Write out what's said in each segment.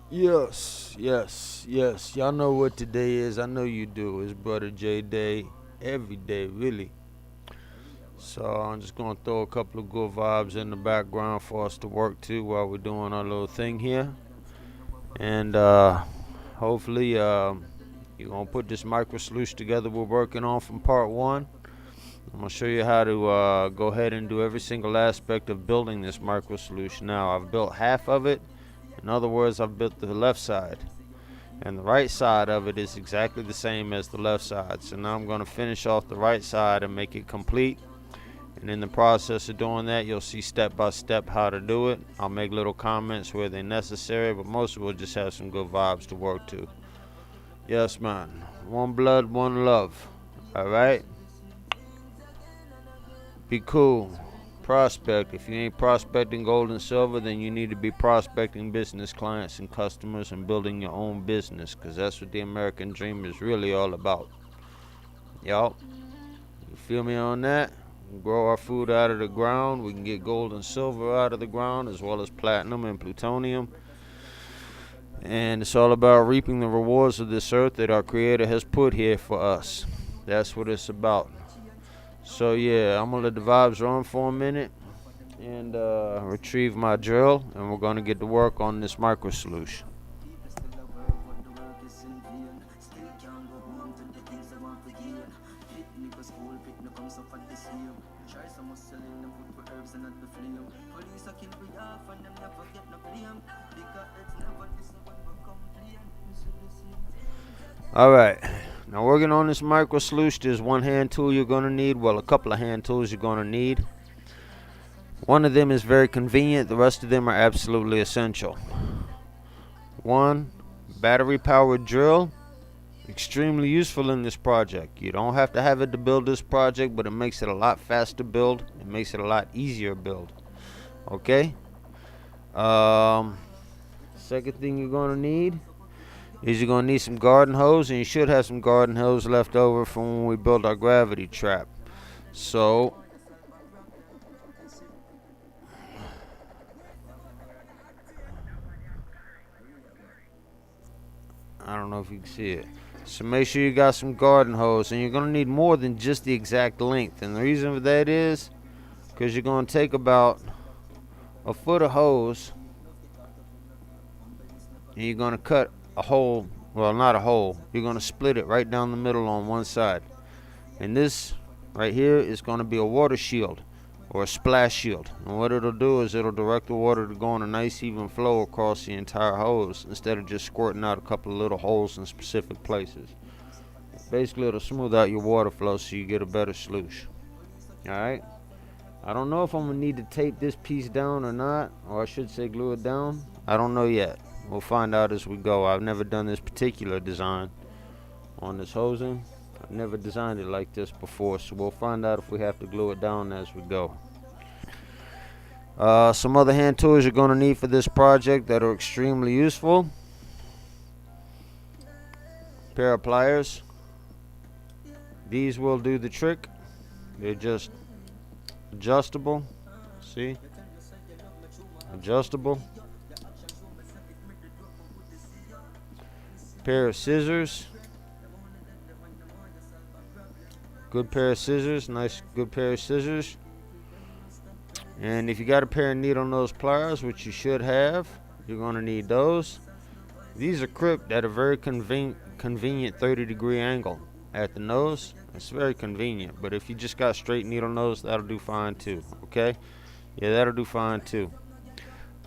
Yes. Y'all know what today is. I know you do. It's Brother J Day. Every day, really. So I'm just gonna throw a couple of good vibes in the background for us to work to while we're doing our little thing here. And hopefully you're gonna put this micro sluice together we're working on from part one. I'm gonna show you how to go ahead and do every single aspect of building this micro sluice. Now I've built half of it. In other words, I've built the left side. And the right side of it is exactly the same as the left side. So now I'm going to finish off the right side and make it complete. And in the process of doing that, you'll see step by step how to do it. I'll make little comments where they're necessary, but most of it will just have some good vibes to work to. Yes, man. One blood, one love. All right? Be cool. Prospect. If you ain't prospecting gold and silver, then you need to be prospecting business clients and customers and building your own business, because that's what the American dream is really all about. Y'all, you feel me on that? We grow our food out of the ground. We can get gold and silver out of the ground, as well as platinum and plutonium. And it's all about reaping the rewards of this earth that our Creator has put here for us. That's what it's about. So yeah, I'm gonna let the vibes run for a minute and retrieve my drill, and we're gonna get to work on this micro sluice. Alright, now working on this micro sluice, there's one hand tool you're going to need. Well, a couple of hand tools you're going to need. One of them is very convenient. The rest of them are absolutely essential. One, battery powered drill. Extremely useful in this project. You don't have to have it to build this project, but it makes it a lot faster build. It makes it a lot easier build. Okay? Second thing you're going to need is you're going to need some garden hose, and you should have some garden hose left over from when we built our gravity trap. So I don't know if you can see it. So make sure you got some garden hose, and you're going to need more than just the exact length. And the reason for that is because you're going to take about a foot of hose, and you're going to cut a hole. Well, not a hole. You're going to split it right down the middle on one side. And this right here is going to be a water shield or a splash shield. And what it'll do is it'll direct the water to go in a nice even flow across the entire hose instead of just squirting out a couple of little holes in specific places. Basically, it'll smooth out your water flow so you get a better sluice. Alright? I don't know if I'm going to need to tape this piece down or not, or I should say glue it down. I don't know yet. We'll find out as we go. I've never done this particular design on this hosing. I've never designed it like this before, so we'll find out if we have to glue it down as we go. Some other hand tools you're going to need for this project that are extremely useful. Pair of pliers. These will do the trick. They're just adjustable. See? Adjustable. Pair of scissors. Good pair of scissors. Nice good pair of scissors. And if you got a pair of needle nose pliers, which you should have, you're going to need those. These are clipped at a very convenient 30-degree angle at the nose. It's very convenient, but if you just got straight needle nose, that'll do fine too. Okay? Yeah, that'll do fine too.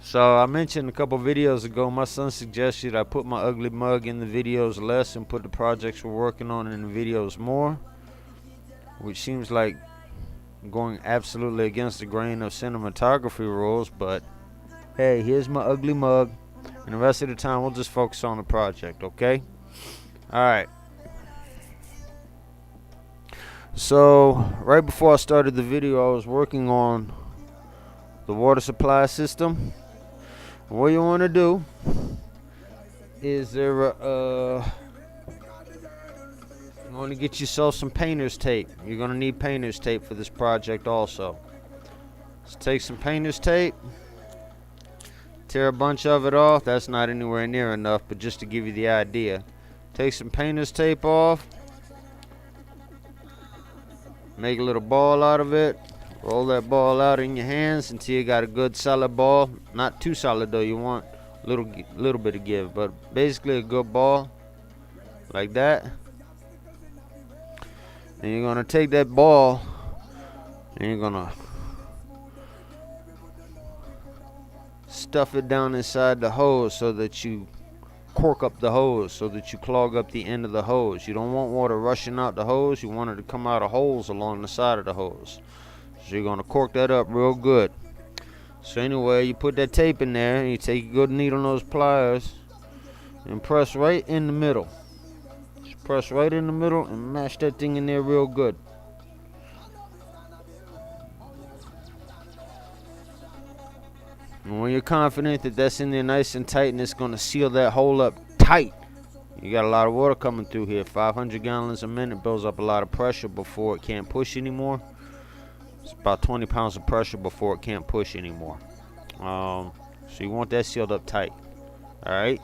So I mentioned a couple videos ago, my son suggested I put my ugly mug in the videos less and put the projects we're working on in the videos more, which seems like going absolutely against the grain of cinematography rules, but hey, here's my ugly mug, and the rest of the time we'll just focus on the project, okay? Alright. So right before I started the video, I was working on the water supply system. What you want to do is you want to get yourself some painter's tape. You're going to need painter's tape for this project also. So take some painter's tape, tear a bunch of it off. That's not anywhere near enough, but just to give you the idea. Take some painter's tape off. Make a little ball out of it. Roll that ball out in your hands until you got a good solid ball. Not too solid though. You want a little bit of give, but basically a good ball like that. And you're gonna take that ball and you're gonna stuff it down inside the hose so that you cork up the hose, so that you clog up the end of the hose. You don't want water rushing out the hose. You want it to come out of holes along the side of the hose. So you're gonna cork that up real good. So anyway, you put that tape in there and you take a good needle nose pliers and press right in the middle. Just press right in the middle and mash that thing in there real good. And when you're confident that that's in there nice and tight and it's going to seal that hole up tight, you got a lot of water coming through here. 500 gallons a minute builds up a lot of pressure before it can't push anymore. It's about 20 pounds of pressure before it can't push anymore. So you want that sealed up tight. Alright?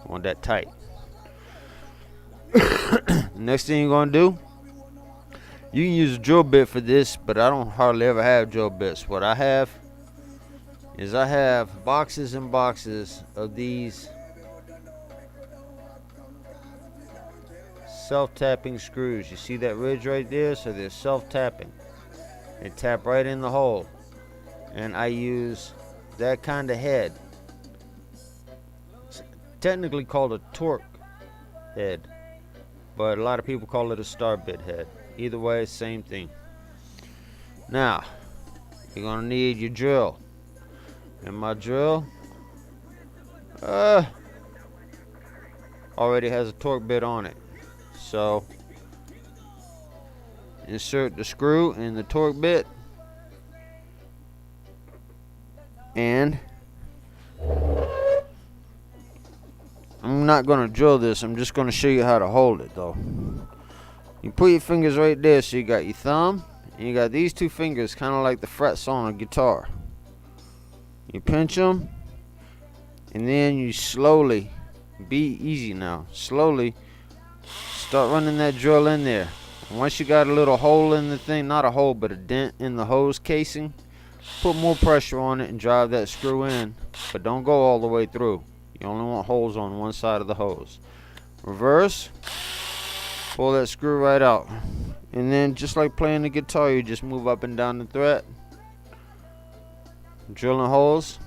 You want that tight. Next thing you're going to do, you can use a drill bit for this, but I don't hardly ever have drill bits. What I have is I have boxes and boxes of these self-tapping screws. You see that ridge right there? So they're self-tapping. They tap right in the hole. And I use that kind of head. It's technically called a torque head, but a lot of people call it a star bit head. Either way, same thing. Now, you're gonna need your drill. And my drill already has a torque bit on it. So insert the screw in the torque bit, and I'm not going to drill this. I'm just going to show you how to hold it though. You put your fingers right there. So you got your thumb and you got these two fingers kind of like the frets on a guitar. You pinch them, and then you slowly, be easy now, slowly start running that drill in there. And once you got a little hole in the thing, not a hole but a dent in the hose casing, put more pressure on it and drive that screw in, but don't go all the way through. You only want holes on one side of the hose. Reverse, pull that screw right out, and then just like playing the guitar, you just move up and down the thread. Drilling holes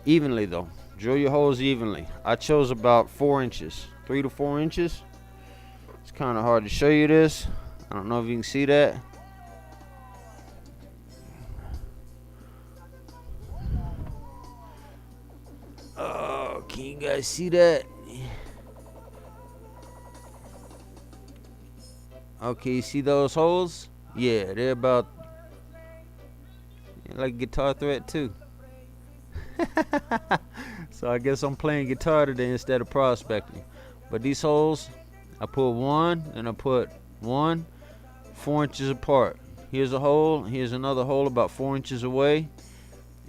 evenly though. Drill your holes evenly. I chose about 4 inches, 3 to 4 inches. It's kind of hard to show you this. I don't know if you can see that. Oh, can you guys see that? Okay, you see those holes? Yeah, they're about like guitar thread too. So I guess I'm playing guitar today instead of prospecting. But these holes, I put one and I put one 4 inches apart. Here's a hole, here's another hole about 4 inches away.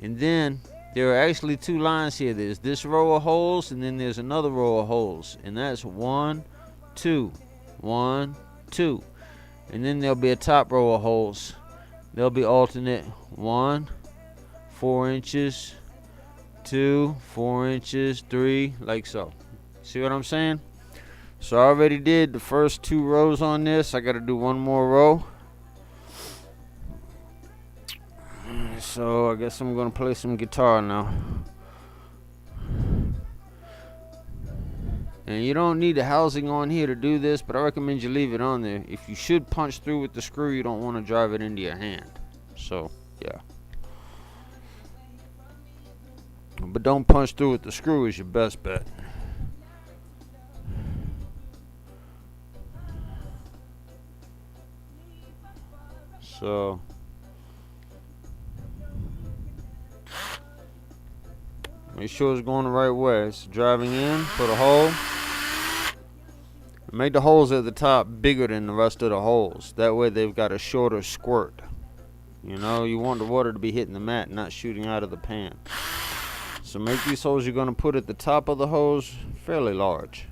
And then there are actually 2 lines here. There's this row of holes and then there's another row of holes. And that's 1, 2, 1, 2. And then there'll be a top row of holes. They'll be alternate 1, 4 inches, 2, 4 inches, 3, like so. See what I'm saying? So I already did the first 2 rows on this. I got to do one more row. So I guess I'm going to play some guitar now. And you don't need the housing on here to do this, but I recommend you leave it on there. If you should punch through with the screw, you don't want to drive it into your hand. So, yeah. But don't punch through with the screw is your best bet. So, make sure it's going the right way. It's driving in, put a hole. Make the holes at the top bigger than the rest of the holes. That way they've got a shorter squirt. You know, you want the water to be hitting the mat, not shooting out of the pan. So make these holes you're going to put at the top of the hose fairly large.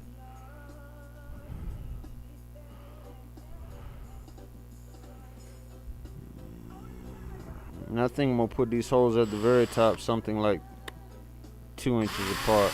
And I think I'm going to put these holes at the very top something like 2 inches apart.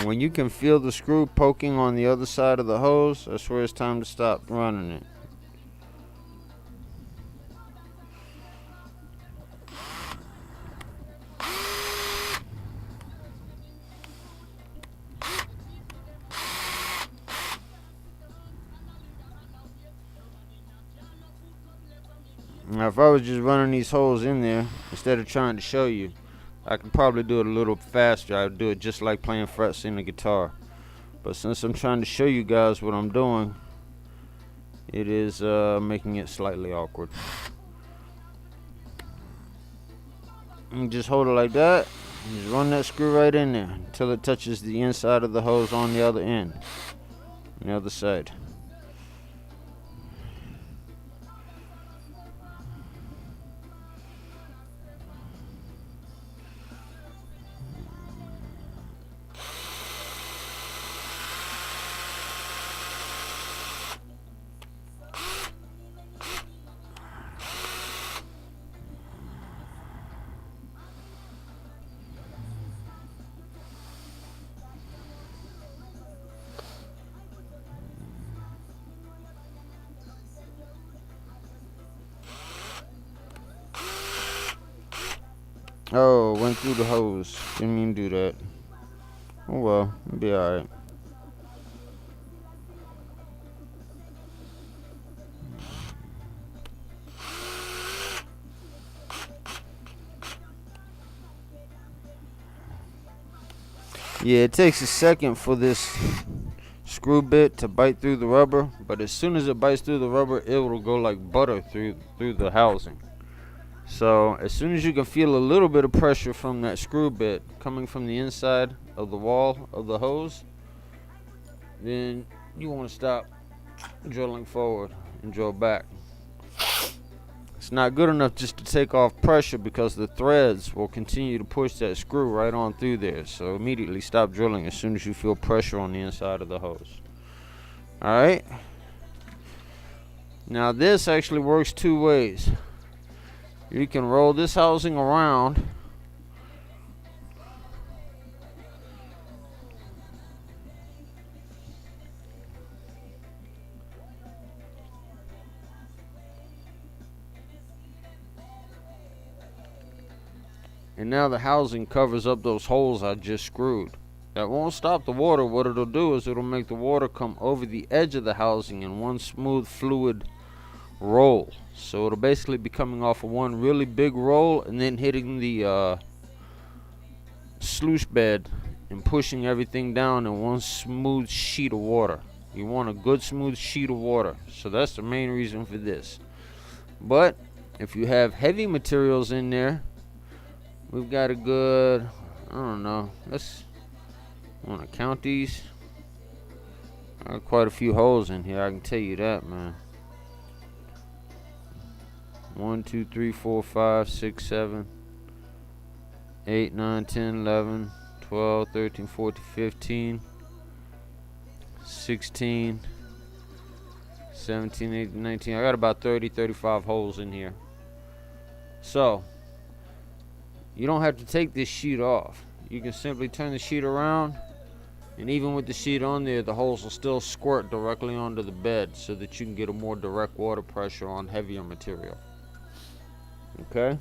When you can feel the screw poking on the other side of the hose, that's where it's time to stop running it. Now if I was just running these holes in there, instead of trying to show you, I could probably do it a little faster. I would do it just like playing frets in the guitar. But since I'm trying to show you guys what I'm doing, it is making it slightly awkward. And just hold it like that. Just run that screw right in there until it touches the inside of the hose on the other end, on the other side. Oh, went through the hose. Didn't mean to do that. Oh well, it'll be alright. Yeah, it takes a second for this screw bit to bite through the rubber, but as soon as it bites through the rubber, it will go like butter through the housing. So as soon as you can feel a little bit of pressure from that screw bit coming from the inside of the wall of the hose, then you want to stop drilling forward and drill back. It's not good enough just to take off pressure, because the threads will continue to push that screw right on through there. So immediately stop drilling as soon as you feel pressure on the inside of the hose. Alright. Now this actually works two ways. You can roll this housing around and now the housing covers up those holes I just screwed. That won't stop the water. What it'll do is it'll make the water come over the edge of the housing in one smooth fluid roll. So it'll basically be coming off of one really big roll and then hitting the sluice bed and pushing everything down in one smooth sheet of water. You want a good smooth sheet of water. So that's the main reason for this. But if you have heavy materials in there, we've got a good, I don't know, I want to count these. I got quite a few holes in here, I can tell you that, man. 1, 2, 3, 4, 5, 6, 7, 8, 9, 10, 11, 12, 13, 14, 15, 16, 17, 18, 19. I got about 30, 35 holes in here. So you don't have to take this sheet off. You can simply turn the sheet around, and even with the sheet on there, the holes will still squirt directly onto the bed so that you can get a more direct water pressure on heavier material. Okay?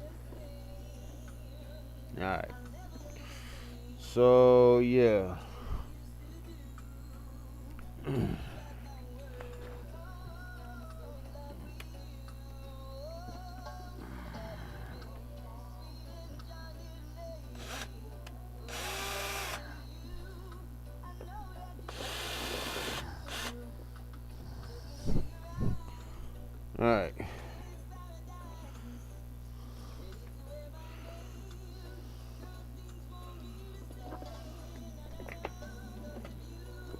Alright. So, yeah. Alright.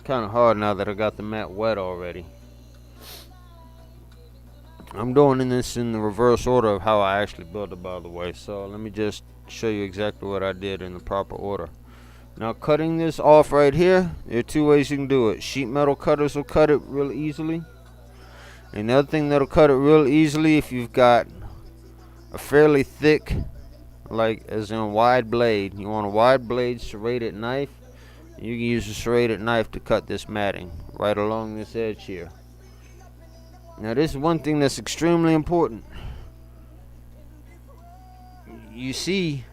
kind of hard now that I got the mat wet already. I'm doing this in the reverse order of how I actually built it, by the way. So let me just show you exactly what I did in the proper order. Now, cutting this off right here, there are two ways you can do it. Sheet metal cutters will cut it real easily. And the other thing that'll cut it real easily, if you've got a fairly thick, like as in wide blade, you want a wide blade serrated knife, you can use a serrated knife to cut this matting right along this edge here. Now, this is one thing that's extremely important. You see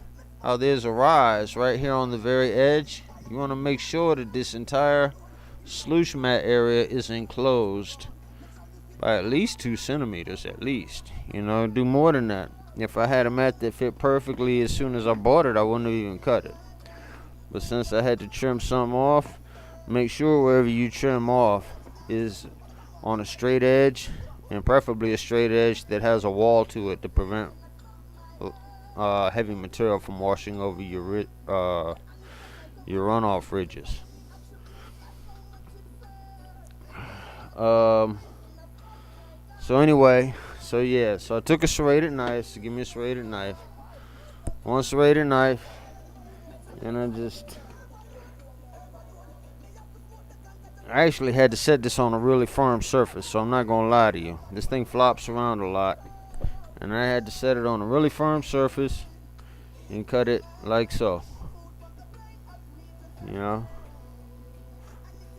how there's a rise right here on the very edge? You want to make sure that this entire sluice mat area is enclosed by at least 2 centimeters at least. You know, do more than that. If I had a mat that fit perfectly as soon as I bought it, I wouldn't have even cut it. But since I had to trim something off, make sure wherever you trim off is on a straight edge, and preferably a straight edge that has a wall to it to prevent heavy material from washing over your runoff ridges. So anyway, so I took a serrated knife. So give me a serrated knife. One serrated knife, and I actually had to set this on a really firm surface, so I'm not gonna lie to you. This thing flops around a lot, and I had to set it on a really firm surface and cut it like so. You know,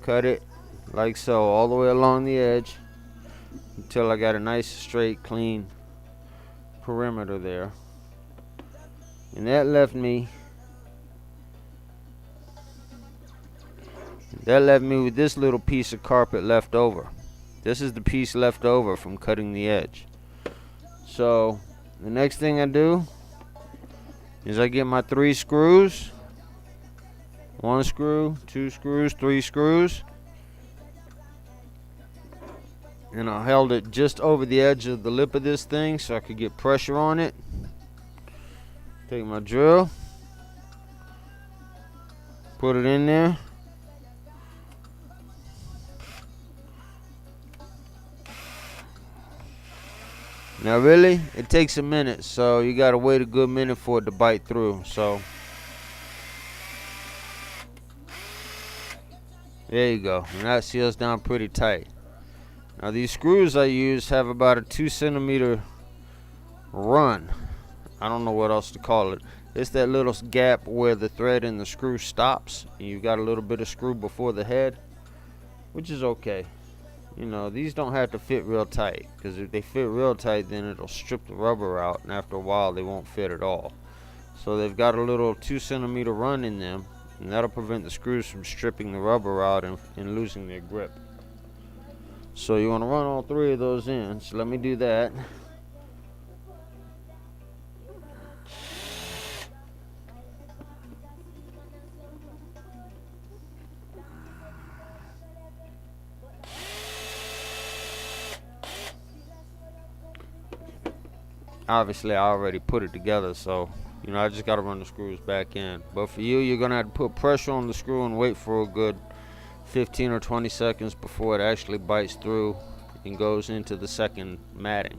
cut it like so all the way along the edge until I got a nice straight clean perimeter there. And that left me with this little piece of carpet left over. This is the piece left over from cutting the edge. So the next thing I do is I get my 3 screws. 1 screw, 2 screws, 3 screws. And I held it just over the edge of the lip of this thing so I could get pressure on it. Take my drill, put it in there. Now really, it takes a minute, so you gotta wait a good minute for it to bite through. So there you go, and that seals down pretty tight. Now these screws I use have about a 2 centimeter run. I don't know what else to call it. It's that little gap where the thread in the screw stops, and you got a little bit of screw before the head, which is okay. You know, these don't have to fit real tight, because if they fit real tight, then it'll strip the rubber out, and after a while they won't fit at all. So they've got a little 2 centimeter run in them, and that'll prevent the screws from stripping the rubber out and losing their grip. So you want to run all 3 of those in. So let me do that. Obviously I already put it together, so you know I just got to run the screws back in. But for you, you're gonna have to put pressure on the screw and wait for a good 15 or 20 seconds before it actually bites through and goes into the second matting.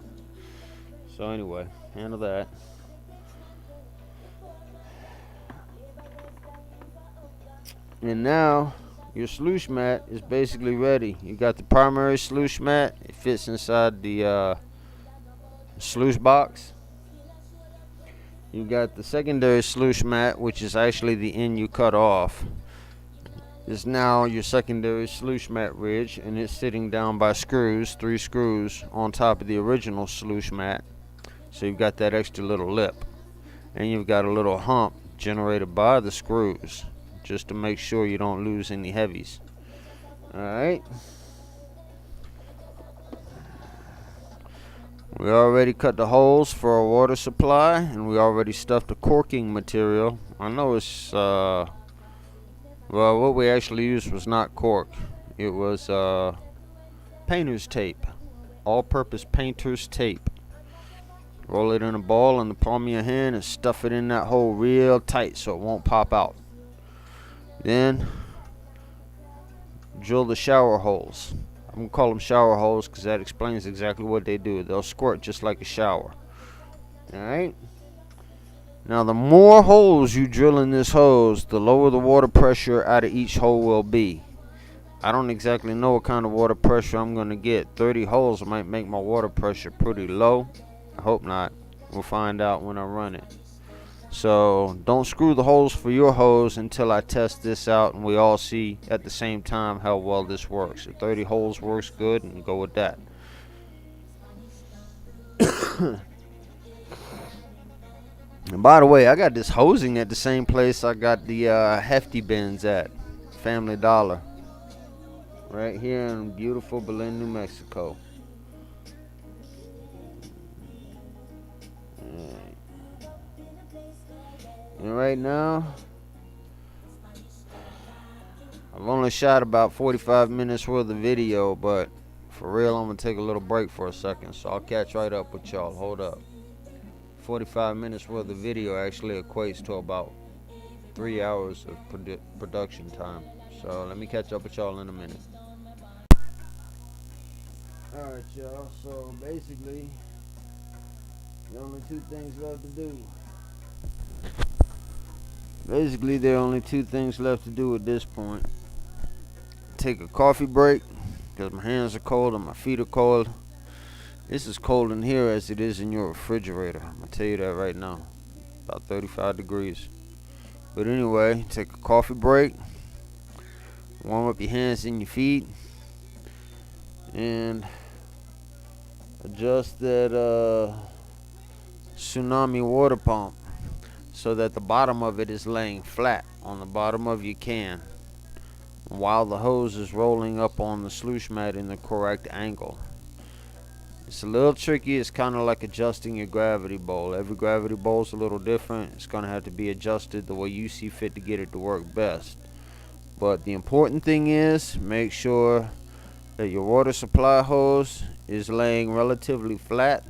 So anyway, handle that. And now your sluice mat is basically ready. You got the primary sluice mat. It fits inside the sluice box. You got the secondary sluice mat, which is actually the end you cut off. Is now your secondary sluice mat ridge, and it's sitting down by screws, 3 screws on top of the original sluice mat. So you've got that extra little lip, and you've got a little hump generated by the screws, just to make sure you don't lose any heavies. Alright, we already cut the holes for our water supply, and we already stuffed the corking material. I know it's well, what we actually used was not cork. It was painter's tape, all-purpose painter's tape. Roll it in a ball in the palm of your hand and stuff it in that hole real tight so it won't pop out. Then drill the shower holes. I'm going to call them shower holes because that explains exactly what they do. They'll squirt just like a shower. Alright? Now, the more holes you drill in this hose, the lower the water pressure out of each hole will be. I don't exactly know what kind of water pressure I'm going to get. 30 holes might make my water pressure pretty low. I hope not. We'll find out when I run it. So don't screw the holes for your hose until I test this out and we all see at the same time how well this works. If 30 holes works good, and go with that. And by the way, I got this hosing at the same place I got the hefty bins at, Family Dollar, right here in beautiful Belen, New Mexico. And right now, I've only shot about 45 minutes worth of video, but for real, I'm going to take a little break for a second, so I'll catch right up with y'all. Hold up. 45 minutes worth of video actually equates to about 3 hours of production time. So let me catch up with y'all in a minute. Alright, y'all. So basically, there are only two things left to do. There are only two things left to do at this point. Take a coffee break, because my hands are cold and my feet are cold. It's as cold in here as it is in your refrigerator. I'm going to tell you that right now. About 35 degrees. But anyway, take a coffee break. Warm up your hands and your feet. And adjust that tsunami water pump so that the bottom of it is laying flat on the bottom of your can while the hose is rolling up on the sluice mat in the correct angle. It's a little tricky. It's kind of like adjusting your gravity bowl. Every gravity bowl is a little different. It's going to have to be adjusted the way you see fit to get it to work best. But the important thing is make sure that your water supply hose is laying relatively flat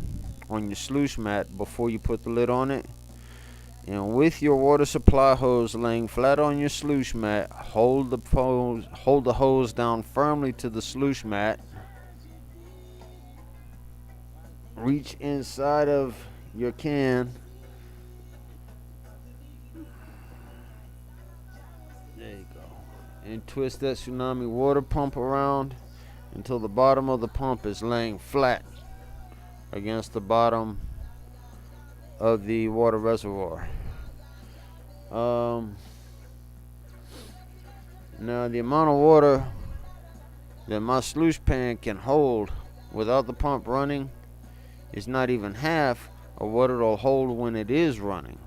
on your sluice mat before you put the lid on it. And with your water supply hose laying flat on your sluice mat, hold the hose down firmly to the sluice mat. Reach inside of your can. There you go. And twist that tsunami water pump around until the bottom of the pump is laying flat against the bottom of the water reservoir. Now the amount of water that my sluice pan can hold without the pump running is not even half of what it'll hold when it is running.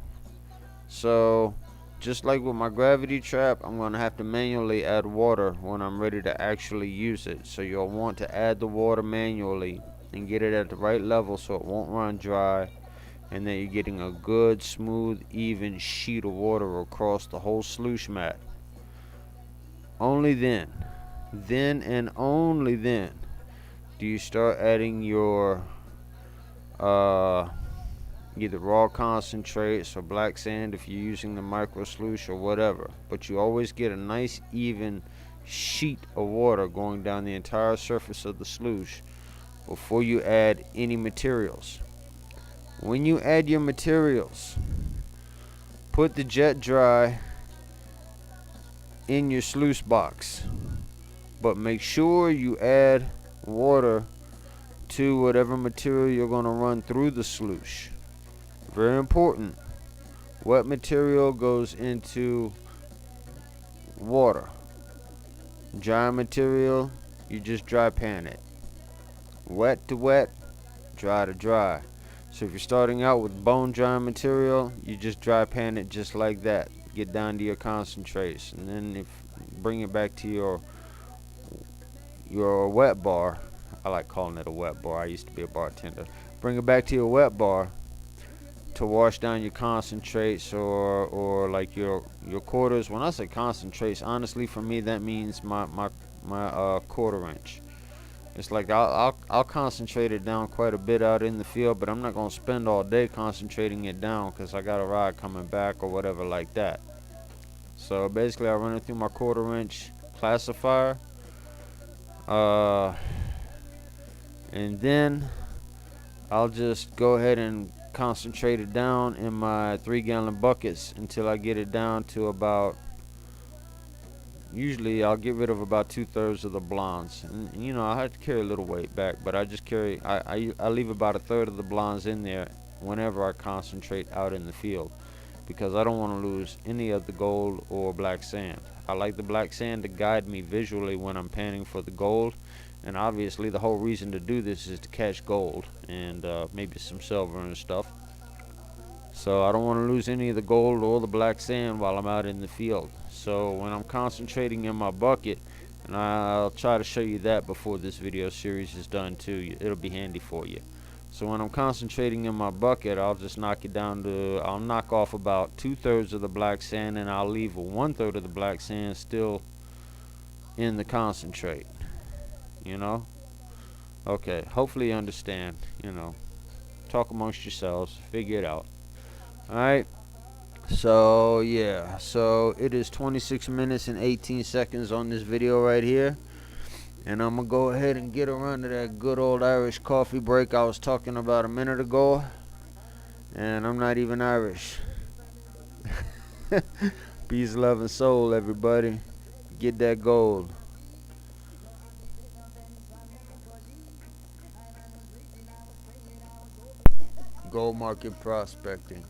So just like with my gravity trap, I'm going to have to manually add water when I'm ready to actually use it. So you'll want to add the water manually and get it at the right level so it won't run dry, and that you're getting a good, smooth, even sheet of water across the whole sluice mat. Only then and only then do you start adding your either raw concentrates or black sand if you're using the micro sluice or whatever. But you always get a nice even sheet of water going down the entire surface of the sluice before you add any materials. When you add your materials, put the jet dry in your sluice box, but make sure you add water to whatever material you're going to run through the sluice. Very important. Wet material goes into water. Dry material, you just dry pan it. Wet to wet, dry to dry. So if you're starting out with bone dry material, you just dry pan it just like that. Get down to your concentrates, and then bring it back to your wet bar. I like calling it a wet bar. I used to be a bartender. Bring it back to your wet bar to wash down your concentrates or like your quarters. When I say concentrates, honestly for me that means my quarter inch. It's like I'll concentrate it down quite a bit out in the field, but I'm not gonna spend all day concentrating it down because I got a ride coming back or whatever like that. So basically I run it through my quarter inch classifier, And then I'll just go ahead and concentrate it down in my 3-gallon buckets until I get it down to about, usually I'll get rid of about 2/3 of the blondes. And you know, I have to carry a little weight back, but I just carry, I leave about 1/3 of the blondes in there whenever I concentrate out in the field, because I don't want to lose any of the gold or black sand. I like the black sand to guide me visually when I'm panning for the gold, and obviously the whole reason to do this is to catch gold and maybe some silver and stuff. So I don't want to lose any of the gold or the black sand while I'm out in the field. So when I'm concentrating in my bucket, and I'll try to show you that before this video series is done too, it'll be handy for you. So when I'm concentrating in my bucket, I'll just knock it down to, I'll knock off about 2/3 of the black sand, and I'll leave 1/3 of the black sand still in the concentrate, you know. Okay, hopefully you understand, you know. Talk amongst yourselves, figure it out. Alright, so yeah, so it is 26 minutes and 18 seconds on this video right here, and I'm gonna go ahead and get around to that good old Irish coffee break I was talking about a minute ago. And I'm not even Irish. Peace, love, and soul, everybody. Get that gold. Gold market prospecting.